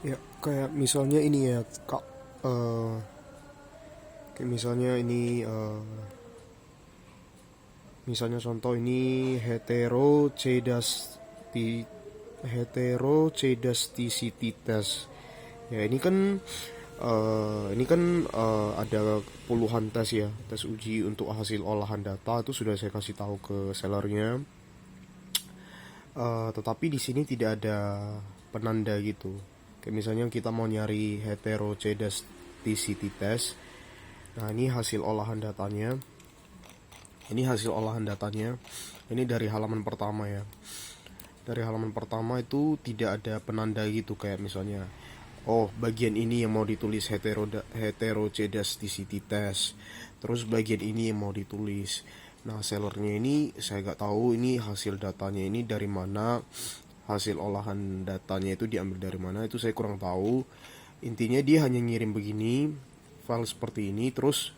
Ya, kayak misalnya ini ya, Kak. Eh, Kayak misalnya ini, misalnya contoh ini heterocedasticity test. Ya, ini kan ada puluhan tes ya, tes uji untuk hasil olahan data itu sudah saya kasih tahu ke sellernya. Tetapi di sini tidak ada penanda gitu. Kayak misalnya kita mau nyari heterocedasticity test. Nah, ini hasil olahan datanya. Ini hasil olahan datanya. Ini dari halaman pertama ya. Dari halaman pertama itu tidak ada penanda gitu, kayak misalnya, oh, bagian ini yang mau ditulis heterocedasticity test. Terus bagian ini yang mau ditulis. Nah, sellernya ini saya nggak tahu ini hasil datanya ini dari mana, hasil olahan datanya itu diambil dari mana, itu saya kurang tahu. Intinya dia hanya ngirim begini, file seperti ini, terus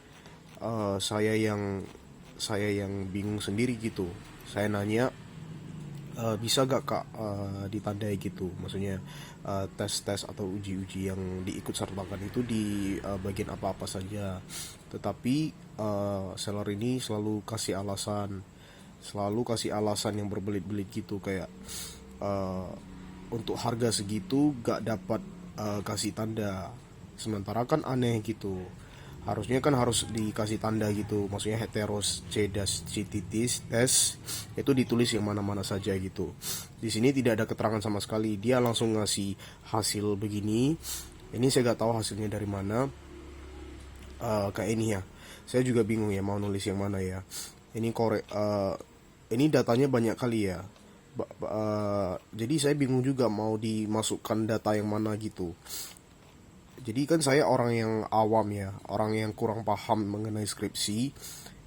eh, saya yang saya yang bingung sendiri gitu. Saya nanya, bisa gak kak ditandai gitu, maksudnya tes-tes atau uji-uji yang diikut sertakan itu di bagian apa-apa saja. Tetapi seller ini selalu kasih alasan yang berbelit-belit gitu, kayak eh, untuk harga segitu gak dapat kasih tanda. Sementara kan aneh gitu, harusnya kan harus dikasih tanda gitu, maksudnya heteroscedasticity test itu ditulis yang mana-mana saja gitu. Di sini tidak ada keterangan sama sekali, dia langsung ngasih hasil begini. Ini saya gak tahu hasilnya dari mana. Kayak ini ya, saya juga bingung ya mau nulis yang mana ya. Ini datanya banyak kali ya. Jadi saya bingung juga mau dimasukkan data yang mana gitu. Jadi kan saya orang yang awam ya, orang yang kurang paham mengenai skripsi.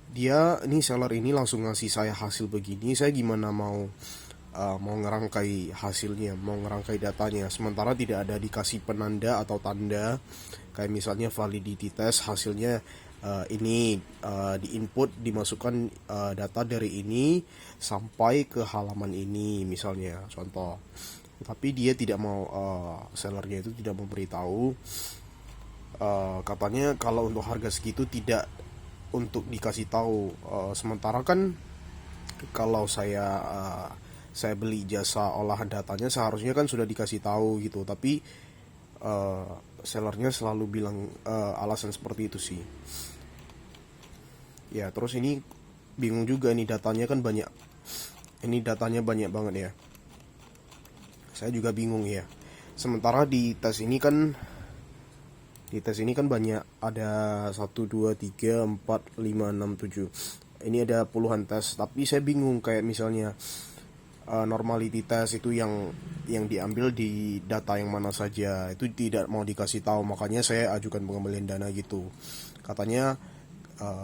Dia ini seller ini langsung ngasih saya hasil begini, saya gimana mau ngerangkai hasilnya, mau ngerangkai datanya, sementara tidak ada dikasih penanda atau tanda, kayak misalnya validity test hasilnya ini diinput, dimasukkan data dari ini sampai ke halaman ini misalnya contoh. Tapi dia tidak mau, sellernya itu tidak memberitahu. Katanya kalau untuk harga segitu tidak untuk dikasih tahu. Sementara kan kalau saya beli jasa olahan datanya seharusnya kan sudah dikasih tahu gitu, tapi uh, sellernya selalu bilang alasan seperti itu sih. Ya, terus ini bingung juga, nih datanya kan banyak, ini datanya banyak banget ya, saya juga bingung ya. Sementara di tes ini kan banyak, ada 1 2 3 4 5 6 7, ini ada puluhan tes, tapi saya bingung kayak misalnya normality test itu yang diambil di data yang mana saja itu tidak mau dikasih tahu, makanya saya ajukan pengembalian dana gitu. Katanya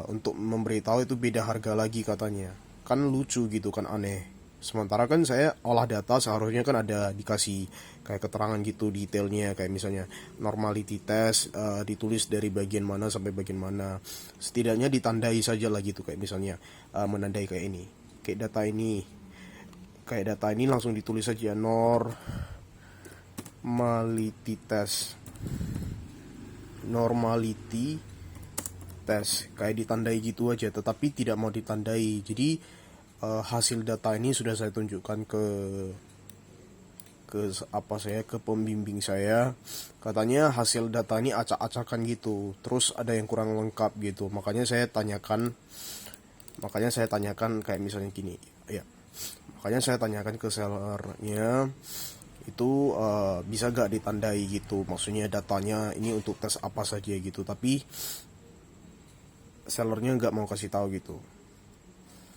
untuk memberitahu itu beda harga lagi katanya. Kan lucu gitu kan, aneh. Sementara kan saya olah data seharusnya kan ada dikasih kayak keterangan gitu detailnya, kayak misalnya normality test ditulis dari bagian mana sampai bagian mana. Setidaknya ditandai saja lah gitu, kayak misalnya menandai kayak data ini langsung ditulis saja normality test kayak ditandai gitu aja, tetapi tidak mau ditandai. Jadi hasil data ini sudah saya tunjukkan ke pembimbing saya. Katanya hasil data ini acak-acakan gitu, terus ada yang kurang lengkap gitu. Makanya saya tanyakan kayak misalnya gini ya. Makanya saya tanyakan ke sellernya itu, bisa gak ditandai gitu, maksudnya datanya ini untuk tes apa saja gitu, tapi sellernya nggak mau kasih tahu gitu.